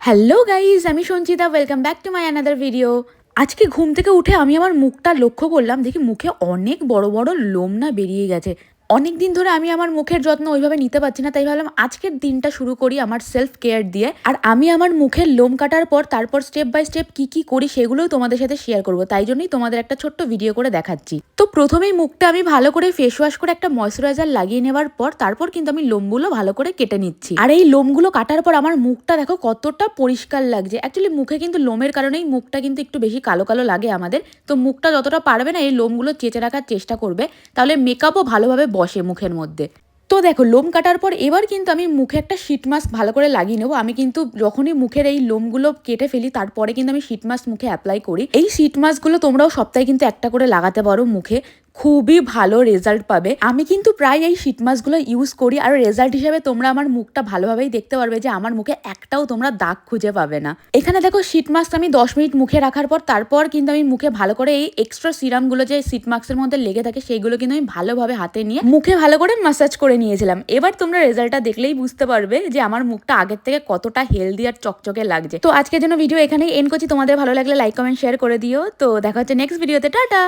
Hello guys, আমি Sanchita. Welcome back to my another video. আজকে ঘুম থেকে উঠে আমি আমার মুখটা লক্ষ্য করলাম, দেখি মুখে অনেক বড় বড় লোম না বেরিয়ে গেছে। অনেক দিন ধরে আমি আমার মুখের যত্ন ওইভাবে নিতে পারছি না, তাই ভাবলাম আজকের দিনটা শুরু করি আমার সেলফ কেয়ার দিয়ে। আর আমি আমার মুখের লোম কাটার পর তারপর স্টেপ বাই স্টেপ কি কি করি সেগুলোও তোমাদের সাথে শেয়ার করবো। তাই জন্যই তোমাদের একটা ছোট্ট ভিডিও করে দেখাচ্ছি। তো প্রথমেই মুখটা আমি ভালো করে ফেস ওয়াশ করে একটা ময়শ্চারাইজার লাগিয়ে নেওয়ার পর তারপর কিন্তু আমি লোমগুলো ভালো করে কেটে নিচ্ছি। আর এই লোমগুলো কাটার পর আমার মুখটা দেখো কতটা পরিষ্কার লাগছে। অ্যাকচুয়ালি মুখে কিন্তু লোমের কারণেই মুখটা কিন্তু একটু বেশি কালো কালো লাগে আমাদের। তো মুখটা যতটা পারবে না এই লোমগুলো চেঁচে রাখার চেষ্টা করবে, তাহলে মেকআপও ভালোভাবে বসে মুখের মধ্যে। তো দেখো লোম কাটার পর এবার কিন্তু আমি মুখে একটা শীট মাস্ক ভালো করে লাগিয়ে নেবো। আমি কিন্তু যখনই মুখের এই লোমগুলো কেটে ফেলি তারপরে কিন্তু আমি শীট মাস্ক মুখে অ্যাপ্লাই করি। এই শীট মাস্কগুলো তোমরাও সপ্তাহে কিন্তু একটা করে লাগাতে পারো মুখে, খুবই ভালো রেজাল্ট পাবে। আমি কিন্তু প্রায় এই শীট মাস্কগুলো ইউজ করি, আর রেজাল্ট হিসেবে তোমরা আমার মুখটা ভালোভাবেই দেখতে পারবে যে আমার মুখে একটাও তোমরা দাগ খুঁজে পাবে না। এখানে দেখো শীট মাস্ক আমি 10 মিনিট মুখে রাখার পর তারপর কিন্তু আমি মুখে ভালো করে এই এক্সট্রা সিরামগুলো যে শীট মাস্কের মধ্যে লেগে থাকে সেইগুলো কিন্তু আমি ভালোভাবে হাতে নিয়ে মুখে ভালো করে ম্যাসাজ করে নিয়েছিলাম। এবার তোমরা রেজাল্টটা দেখলেই বুঝতে পারবে যে আমার মুখটা আগের থেকে কতটা হেলদি আর চকচকে লাগছে। তো আজকের জন্য ভিডিও এখানেই এন্ড করছি। তোমাদের ভালো লাগলে লাইক কমেন্ট শেয়ার করে দিও। তো দেখা হচ্ছে নেক্সট ভিডিওতে। টাটা।